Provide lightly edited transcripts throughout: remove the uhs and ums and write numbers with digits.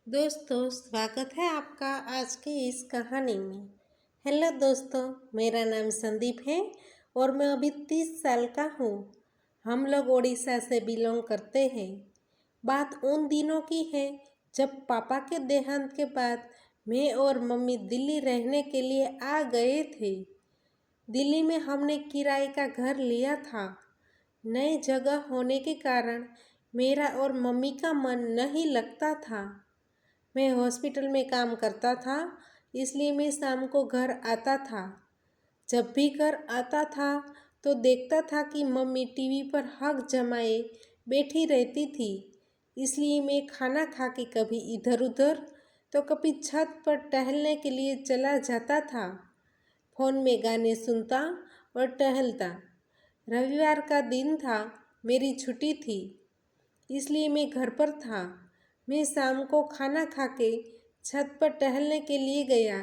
दोस्तों, स्वागत है आपका आज की इस कहानी में। हेलो दोस्तों, मेरा नाम संदीप है और मैं अभी 30 साल का हूँ। हम लोग उड़ीसा से बिलोंग करते हैं। बात उन दिनों की है जब पापा के देहांत के बाद मैं और मम्मी दिल्ली रहने के लिए आ गए थे। दिल्ली में हमने किराए का घर लिया था। नई जगह होने के कारण मेरा और मम्मी का मन नहीं लगता था। मैं हॉस्पिटल में काम करता था, इसलिए मैं शाम को घर आता था। जब भी घर आता था तो देखता था कि मम्मी टीवी पर हक जमाए बैठी रहती थी। इसलिए मैं खाना खा के कभी इधर उधर तो कभी छत पर टहलने के लिए चला जाता था। फ़ोन में गाने सुनता और टहलता। रविवार का दिन था, मेरी छुट्टी थी, इसलिए मैं घर पर था। मैं शाम को खाना खा के छत पर टहलने के लिए गया।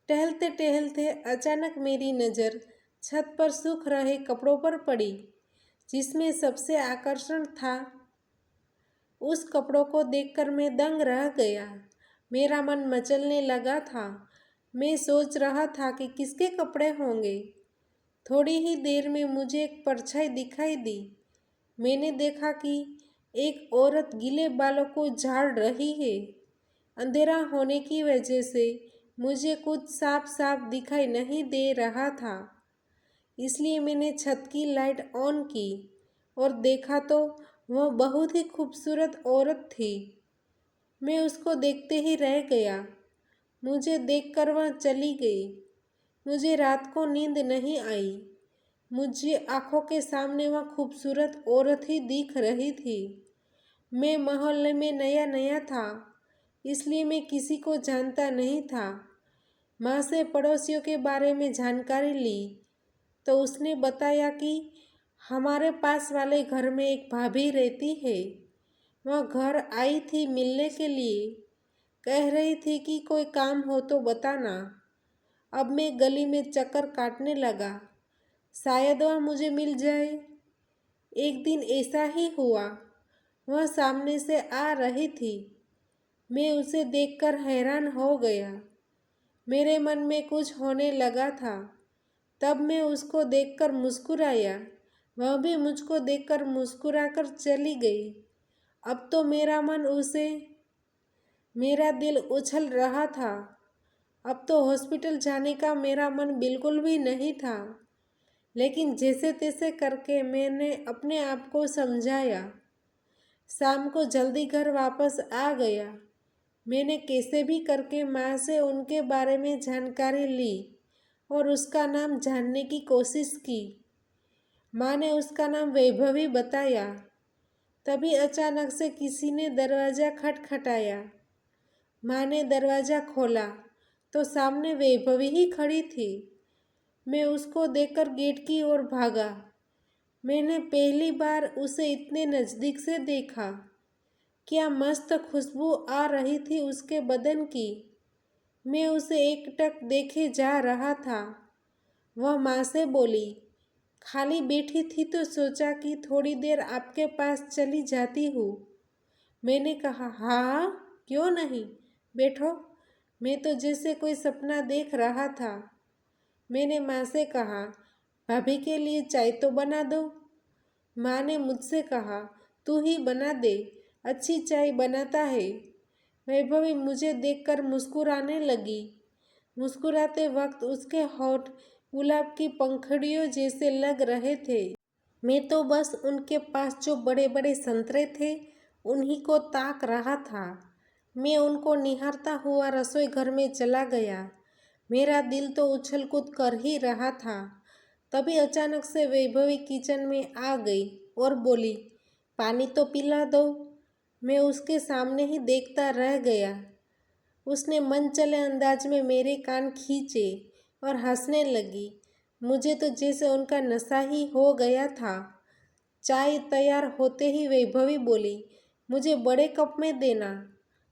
टहलते टहलते अचानक मेरी नज़र छत पर सूख रहे कपड़ों पर पड़ी, जिसमें सबसे आकर्षण था। उस कपड़ों को देखकर मैं दंग रह गया। मेरा मन मचलने लगा था। मैं सोच रहा था कि किसके कपड़े होंगे। थोड़ी ही देर में मुझे एक परछाई दिखाई दी। मैंने देखा कि एक औरत गीले बालों को झाड़ रही है। अंधेरा होने की वजह से मुझे कुछ साफ साफ दिखाई नहीं दे रहा था, इसलिए मैंने छत की लाइट ऑन की और देखा तो वह बहुत ही खूबसूरत औरत थी। मैं उसको देखते ही रह गया। मुझे देखकर वह चली गई। मुझे रात को नींद नहीं आई। मुझे आंखों के सामने वह खूबसूरत औरत ही दिख रही थी। मैं मोहल्ले में नया नया था, इसलिए मैं किसी को जानता नहीं था। माँ से पड़ोसियों के बारे में जानकारी ली तो उसने बताया कि हमारे पास वाले घर में एक भाभी रहती है। वह घर आई थी मिलने के लिए। कह रही थी कि कोई काम हो तो बताना। अब मैं गली में चक्कर काटने लगा, शायद वह मुझे मिल जाए। एक दिन ऐसा ही हुआ। वह सामने से आ रही थी। मैं उसे देखकर हैरान हो गया। मेरे मन में कुछ होने लगा था। तब मैं उसको देखकर मुस्कुराया। वह भी मुझको देखकर मुस्कुराकर चली गई। अब तो मेरा दिल उछल रहा था। अब तो हॉस्पिटल जाने का मेरा मन बिल्कुल भी नहीं था, लेकिन जैसे तैसे करके मैंने अपने आप को समझाया। शाम को जल्दी घर वापस आ गया। मैंने कैसे भी करके माँ से उनके बारे में जानकारी ली और उसका नाम जानने की कोशिश की। माँ ने उसका नाम वैभवी बताया। तभी अचानक से किसी ने दरवाज़ा खटखटाया। माँ ने दरवाज़ा खोला तो सामने वैभवी ही खड़ी थी। मैं उसको देखकर गेट की ओर भागा। मैंने पहली बार उसे इतने नज़दीक से देखा। क्या मस्त खुशबू आ रही थी उसके बदन की। मैं उसे एकटक देखे जा रहा था। वह माँ से बोली, खाली बैठी थी तो सोचा कि थोड़ी देर आपके पास चली जाती हूँ। मैंने कहा, हाँ, क्यों नहीं, बैठो। मैं तो जैसे कोई सपना देख रहा था। मैंने माँ से कहा, भाभी के लिए चाय तो बना दो। माँ ने मुझसे कहा, तू ही बना दे, अच्छी चाय बनाता है। वैभवी मुझे देखकर मुस्कुराने लगी। मुस्कुराते वक्त उसके होंठ गुलाब की पंखुड़ियों जैसे लग रहे थे। मैं तो बस उनके पास जो बड़े बड़े संतरे थे उन्हीं को ताक रहा था। मैं उनको निहारता हुआ रसोई घर में चला गया। मेरा दिल तो उछल कूद कर ही रहा था। तभी अचानक से वैभवी किचन में आ गई और बोली, पानी तो पिला दो। मैं उसके सामने ही देखता रह गया। उसने मन चले अंदाज में मेरे कान खींचे और हंसने लगी। मुझे तो जैसे उनका नशा ही हो गया था। चाय तैयार होते ही वैभवी बोली, मुझे बड़े कप में देना।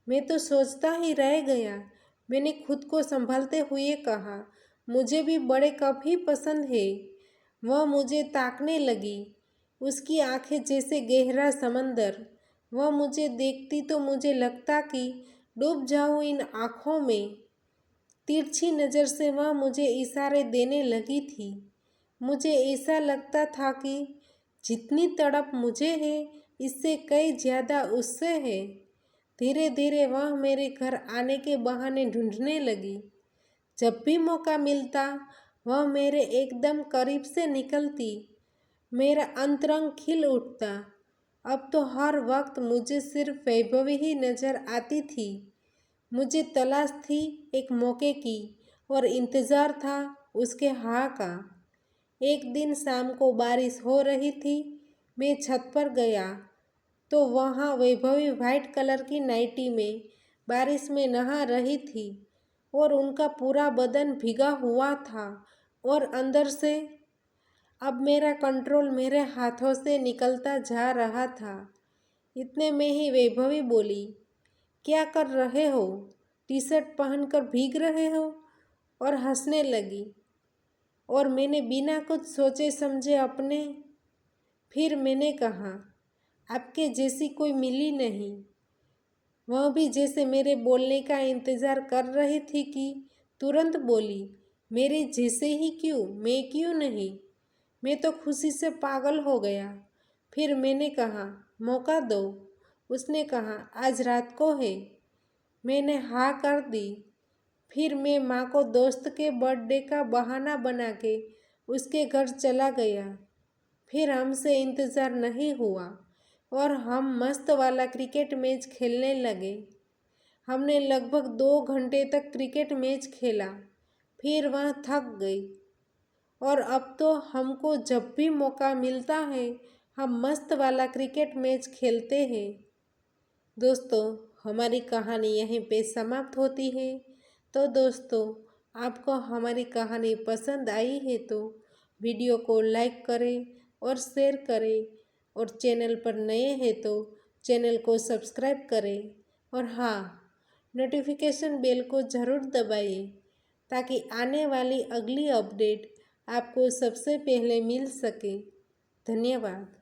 मैं तो सोचता ही रह गया। मैंने खुद को संभालते हुए कहा, मुझे भी बड़े कप ही पसंद है। वह मुझे ताकने लगी, उसकी आंखें जैसे गहरा समंदर। वह मुझे देखती तो मुझे लगता कि डूब जाऊं इन आँखों में। तिरछी नज़र से वह मुझे इशारे देने लगी थी। मुझे ऐसा लगता था कि जितनी तड़प मुझे है इससे कई ज़्यादा उससे है। धीरे धीरे वह मेरे घर आने के बहाने ढूंढने लगी। जब भी मौका मिलता वह मेरे एकदम करीब से निकलती। मेरा अंतरंग खिल उठता। अब तो हर वक्त मुझे सिर्फ वैभवी ही नज़र आती थी। मुझे तलाश थी एक मौके की और इंतज़ार था उसके हाँ का। एक दिन शाम को बारिश हो रही थी। मैं छत पर गया तो वहाँ वैभवी वाइट कलर की नाइटी में बारिश में नहा रही थी और उनका पूरा बदन भीगा हुआ था और अंदर से अब मेरा कंट्रोल मेरे हाथों से निकलता जा रहा था। इतने में ही वैभवी बोली, क्या कर रहे हो? टी शर्ट पहनकर भीग रहे हो? और हंसने लगी। और मैंने बिना कुछ सोचे समझे फिर मैंने कहा, आपके जैसी कोई मिली नहीं। वह भी जैसे मेरे बोलने का इंतज़ार कर रही थी कि तुरंत बोली, मेरे जैसे ही क्यों, मैं क्यों नहीं? मैं तो खुशी से पागल हो गया। फिर मैंने कहा, मौका दो। उसने कहा, आज रात को है। मैंने हाँ कर दी। फिर मैं माँ को दोस्त के बर्थडे का बहाना बना के उसके घर चला गया। फिर हमसे इंतज़ार नहीं हुआ और हम मस्त वाला क्रिकेट मैच खेलने लगे। हमने लगभग 2 घंटे तक क्रिकेट मैच खेला। फिर वह थक गई और अब तो हमको जब भी मौका मिलता है हम मस्त वाला क्रिकेट मैच खेलते हैं। दोस्तों, हमारी कहानी यहीं पे समाप्त होती है। तो दोस्तों, आपको हमारी कहानी पसंद आई है तो वीडियो को लाइक करें और शेयर करें और चैनल पर नए हैं तो चैनल को सब्सक्राइब करें और हाँ, नोटिफिकेशन बेल को ज़रूर दबाइए ताकि आने वाली अगली अपडेट आपको सबसे पहले मिल सके। धन्यवाद।